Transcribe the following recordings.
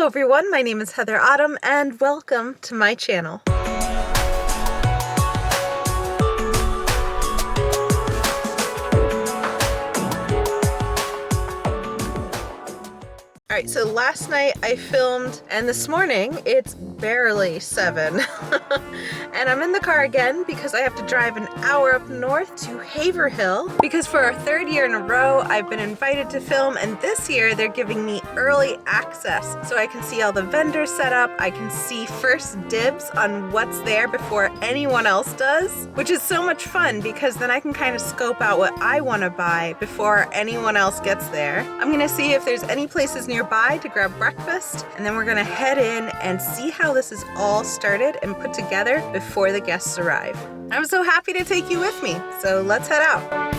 Hello everyone, my name is Heather Autumn and welcome to my channel. Alright, so last night I filmed and this morning it's barely 7 and I'm in the car again because I have to drive an hour up north to Haverhill because for our third year in a row I've been invited to film, and this year they're giving me early access so I can see all the vendors set up. I can see first dibs on what's there before anyone else does, which is so much fun because then I can kind of scope out what I want to buy before anyone else gets there. I'm gonna see if there's any places nearby to grab breakfast, and then we're gonna head in and see how this is all started and put together before the guests arrive. I'm so happy to take you with me, so let's head out.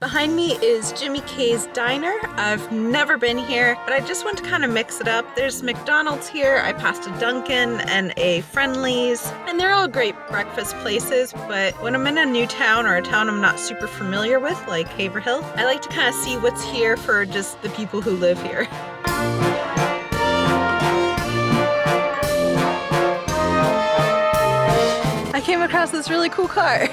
Behind me is Jimmy K's Diner. I've never been here, but I just want to kind of mix it up. There's McDonald's here, I passed a Dunkin' and a Friendly's, and they're all great breakfast places, but when I'm in a new town or a town I'm not super familiar with, like Haverhill, I like to kind of see what's here for just the people who live here. I came across this really cool car.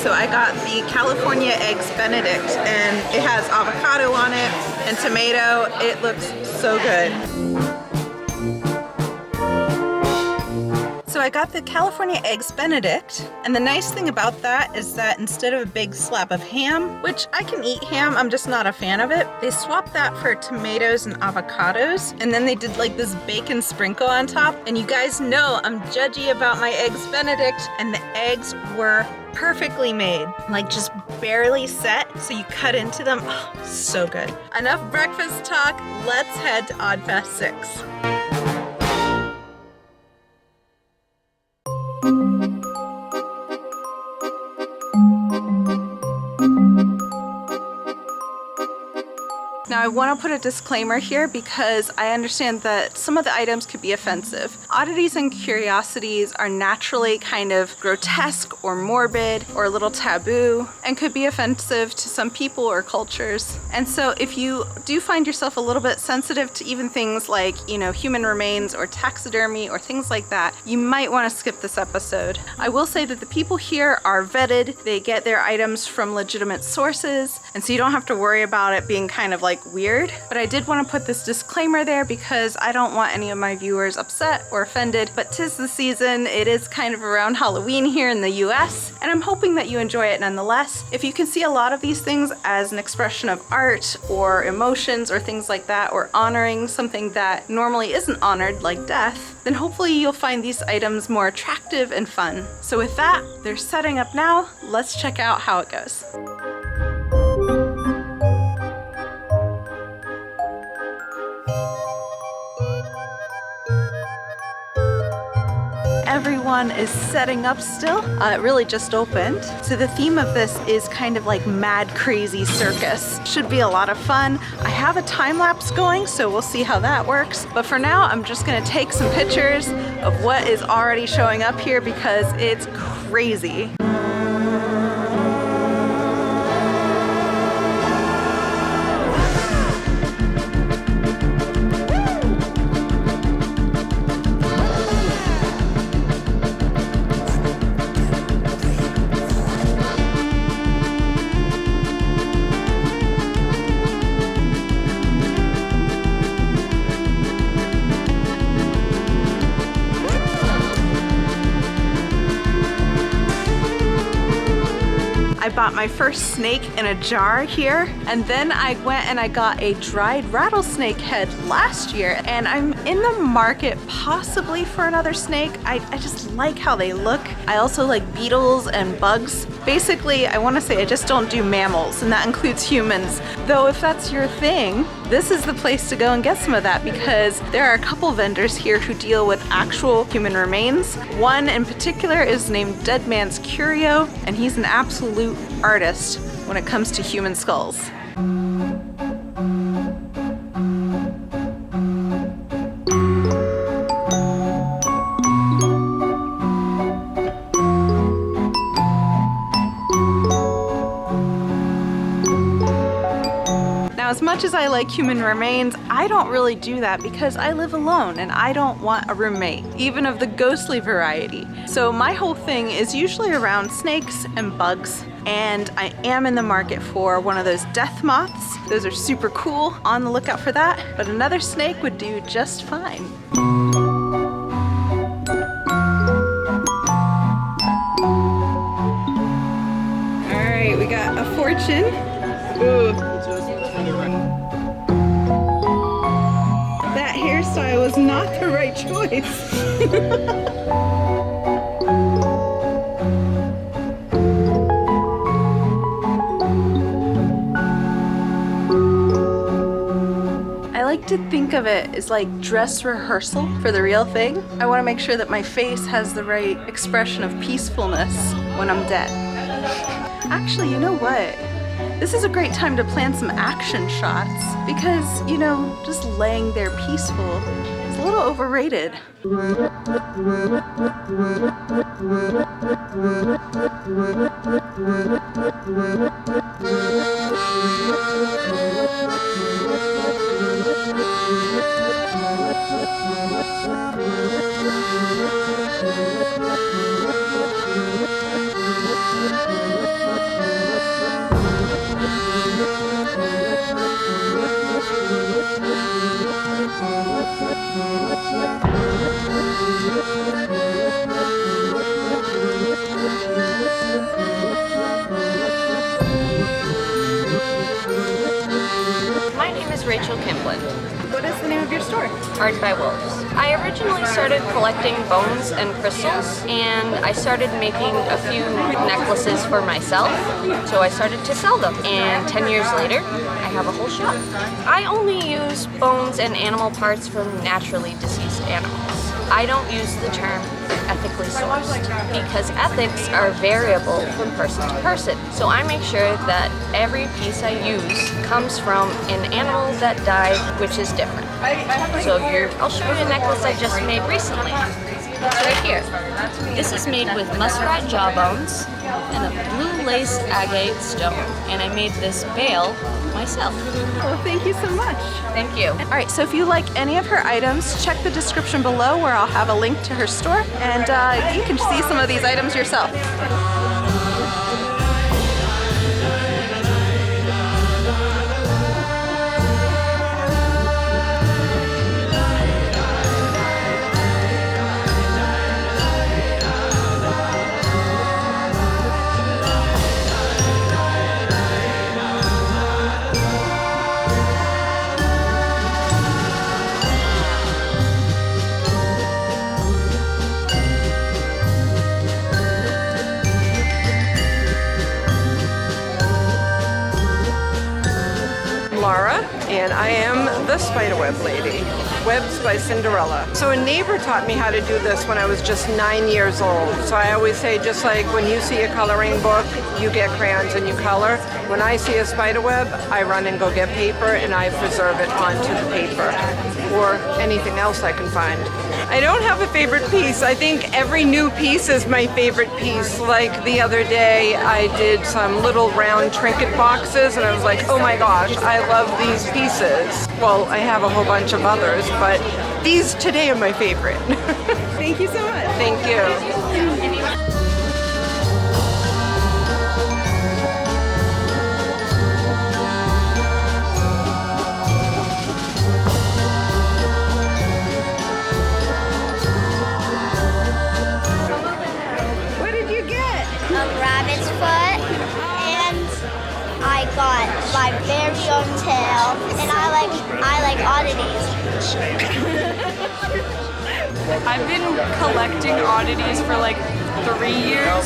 So I got the California Eggs Benedict and it has avocado on it and tomato. It looks so good. So I got the California Eggs Benedict, and the nice thing about that is that instead of a big slab of ham, which I can eat ham, I'm just not a fan of it, they swapped that for tomatoes and avocados, and then they did like this bacon sprinkle on top. And you guys know I'm judgy about my Eggs Benedict, and the eggs were perfectly made, like just barely set, so you cut into them. Oh, so good. Enough breakfast talk, let's head to Oddfest 6. Now I want to put a disclaimer here because I understand that some of the items could be offensive. Oddities and Curiosities are naturally kind of grotesque or morbid or a little taboo and could be offensive to some people or cultures. And so if you do find yourself a little bit sensitive to even things like, you know, human remains or taxidermy or things like that, you might want to skip this episode. I will say that the people here are vetted, they get their items from legitimate sources, and so you don't have to worry about it being kind of like weird. But I did want to put this disclaimer there because I don't want any of my viewers upset or offended, but 'tis the season. It is kind of around Halloween here in the US, and I'm hoping that you enjoy it nonetheless. If you can see a lot of these things as an expression of art or emotions or things like that, or honoring something that normally isn't honored like death, then hopefully you'll find these items more attractive and fun. So with that, they're setting up now. Let's check out how it goes. Everyone is setting up still. It really just opened. So the theme of this is kind of like mad crazy circus. Should be a lot of fun. I have a time lapse going, so we'll see how that works. But for now, I'm just gonna take some pictures of what is already showing up here because it's crazy. I bought my first snake in a jar here, and then I went and I got a dried rattlesnake head last year, and I'm in the market possibly for another snake. I just like how they look. I also like beetles and bugs, Basically, I want to say I just don't do mammals, and that includes humans. Though if that's your thing, this is the place to go and get some of that, because there are a couple vendors here who deal with actual human remains. One in particular is named Dead Man's Curio, and he's an absolute artist when it comes to human skulls. As much as I like human remains, I don't really do that because I live alone and I don't want a roommate, even of the ghostly variety. So my whole thing is usually around snakes and bugs, and I am in the market for one of those death moths. Those are super cool, on the lookout for that, but another snake would do just fine. All right, we got a fortune. Ooh. That hairstyle was not the right choice. I like to think of it as like dress rehearsal for the real thing. I want to make sure that my face has the right expression of peacefulness when I'm dead. Actually, you know what? This is a great time to plan some action shots because, you know, just laying there peaceful is a little overrated. What is the name of your store? Art by Wolves. I originally started collecting bones and crystals, and I started making a few necklaces for myself, so I started to sell them. And 10 years later, I have a whole shop. I only use bones and animal parts from naturally deceased animals. I don't use the term ethically sourced because ethics are variable from person to person. So I make sure that every piece I use comes from an animal that died, which is different. So I'll show you a necklace I just made recently. It's right here. This is made with muskrat jawbones and a blue lace agate stone. And I made this veil myself. Well, thank you so much. Thank you. All right, so if you like any of her items, check the description below where I'll have a link to her store, and you can see some of these items yourself. And I am the spiderweb lady, Webs by Cinderella. So a neighbor taught me how to do this when I was just 9 years old. So I always say, just like when you see a coloring book, you get crayons and you color. When I see a spiderweb, I run and go get paper and I preserve it onto the paper or anything else I can find. I don't have a favorite piece. I think every new piece is my favorite piece. Like the other day, I did some little round trinket boxes and I was like, oh my gosh, I love these pieces. Well, I have a whole bunch of others, but these today are my favorite. Thank you so much. Thank you. Rabbit's foot, and I got my very own tail, and I like oddities. I've been collecting oddities for like 3 years.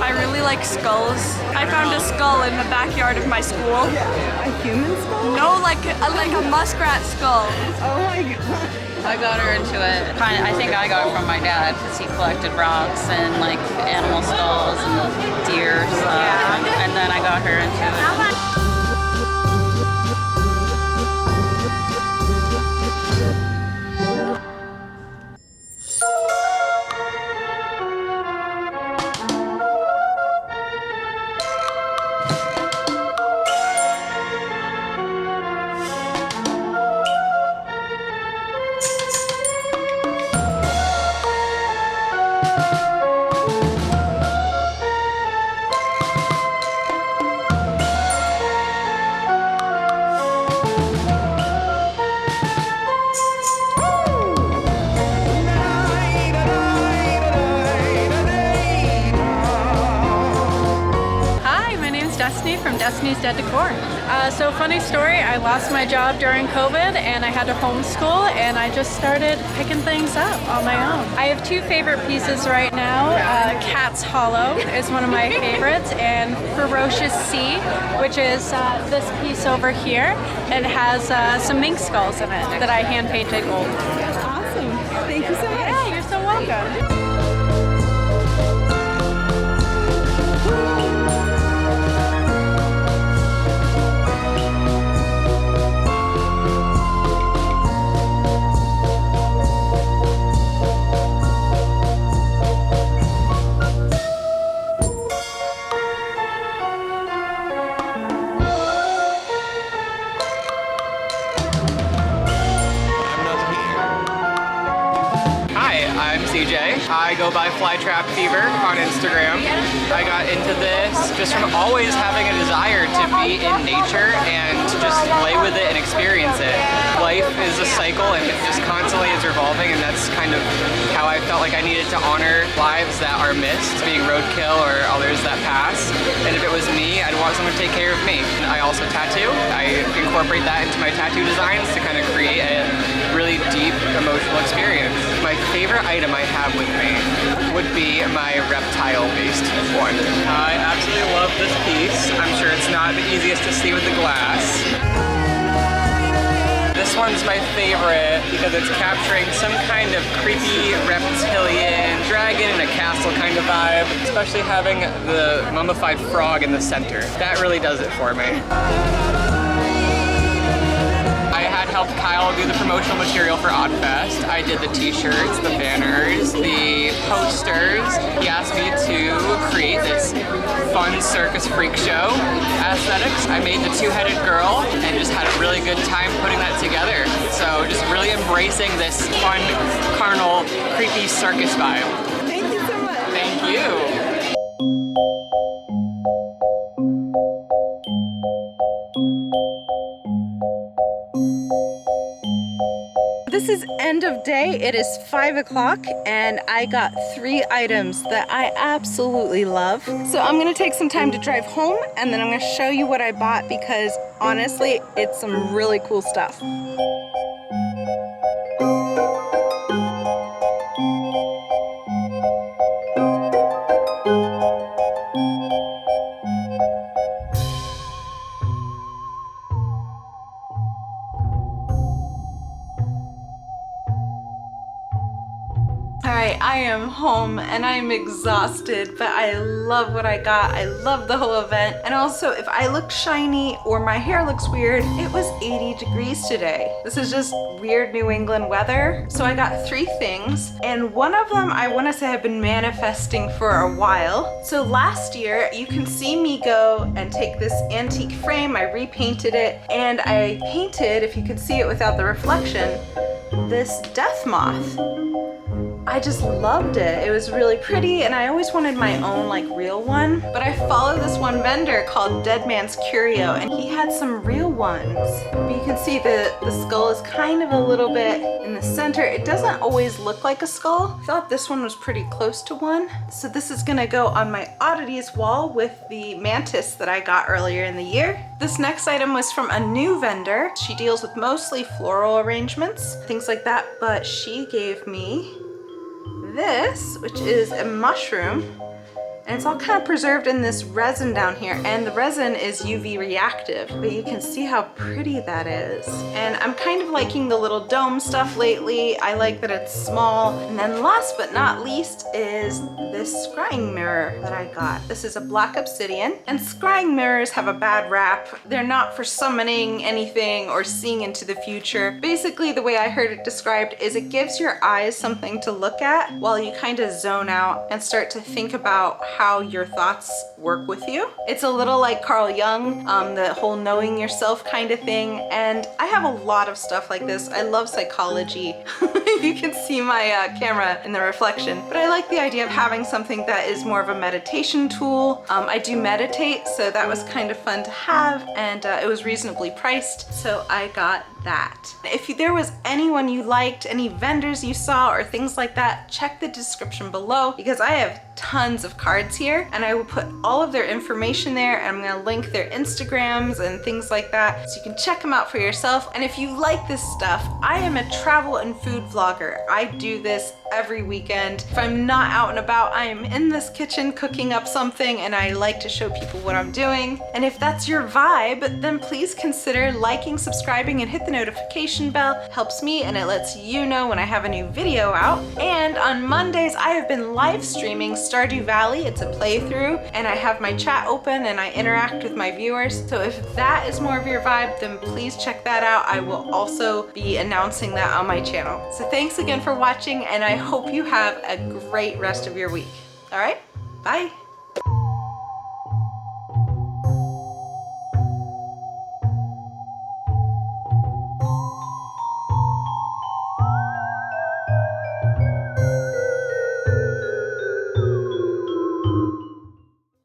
I really like skulls. I found a skull in the backyard of my school. A human skull? No, like a muskrat skull. Oh my god. I got her into it. I think I got it from my dad because he collected rocks and like animal skulls and deer stuff. Yeah. And then I got her into it. Destiny from Destiny's Dead Decor. So funny story, I lost my job during COVID and I had to homeschool and I just started picking things up on my own. I have two favorite pieces right now. Cat's Hollow is one of my favorites, and Ferocious Sea, which is this piece over here. It has some mink skulls in it that I hand painted gold. Awesome. Thank you so much. Yeah, you're so welcome. I go by Flytrap Fever on Instagram. I got into this just from always having a desire to be in nature and to just play with it and experience it. Life is a cycle and it just constantly is revolving, and that's kind of how I felt like I needed to honor lives that are missed, being roadkill or others that pass. And if it was me, I'd want someone to take care of me. I also tattoo. I incorporate that into my tattoo designs to kind of create a really deep emotional experience. My favorite item I have with me would be my reptile-based one. I absolutely love this piece. I'm sure it's not the easiest to see with the glass. This one's my favorite because it's capturing some kind of creepy reptilian dragon in a castle kind of vibe, especially having the mummified frog in the center. That really does it for me. I had helped Kyle do the promotional material for Oddfest. I did the t-shirts, the banners, the posters. He asked me to create this fun circus freak show aesthetics. I made the two-headed girl and just had a really good time putting that together. So just really embracing this fun, carnal, creepy circus vibe. Thank you so much. Thank you. This is end of day. It is 5 o'clock and I got 3 items that I absolutely love. So I'm gonna take some time to drive home and then I'm gonna show you what I bought because honestly, it's some really cool stuff. Alright, I am home and I'm exhausted, but I love what I got. I love the whole event. And also, if I look shiny or my hair looks weird, it was 80 degrees today. This is just weird New England weather. So I got 3 things, and one of them I want to say I've been manifesting for a while. So last year, you can see me go and take this antique frame, I repainted it, and I painted, if you could see it without the reflection, this death moth. I just loved it. It was really pretty and I always wanted my own like real one. But I follow this one vendor called Dead Man's Curio and he had some real ones. But you can see the skull is kind of a little bit in the center. It doesn't always look like a skull. I thought this one was pretty close to one. So this is gonna go on my oddities wall with the mantis that I got earlier in the year. This next item was from a new vendor. She deals with mostly floral arrangements, things like that, but she gave me this, which is a mushroom, and it's all kind of preserved in this resin down here, and the resin is UV reactive, but you can see how pretty that is. And I'm kind of liking the little dome stuff lately. I like that it's small. And then last but not least is this scrying mirror that I got. This is a black obsidian, and scrying mirrors have a bad rap. They're not for summoning anything or seeing into the future. Basically, the way I heard it described is it gives your eyes something to look at while you kind of zone out and start to think about how your thoughts work with you. It's a little like Carl Jung, the whole knowing yourself kind of thing. And I have a lot of stuff like this. I love psychology. You can see my camera in the reflection, but I like the idea of having something that is more of a meditation tool. I do meditate, so that was kind of fun to have, and it was reasonably priced, so I got that. If there was anyone you liked, any vendors you saw or things like that, check the description below because I have tons of cards here and I will put all of their information there, and I'm gonna link their Instagrams and things like that so you can check them out for yourself. And if you like this stuff, I am a travel and food vlogger. I do this every weekend. If I'm not out and about, I am in this kitchen cooking up something, and I like to show people what I'm doing. And if that's your vibe, then please consider liking, subscribing, and hit the notification bell. Helps me and it lets you know when I have a new video out. And on Mondays, I have been live streaming Stardew Valley. It's a playthrough, and I have my chat open and I interact with my viewers. So if that is more of your vibe, then please check that out. I will also be announcing that on my channel. So thanks again for watching, and I hope you have a great rest of your week. All right, bye.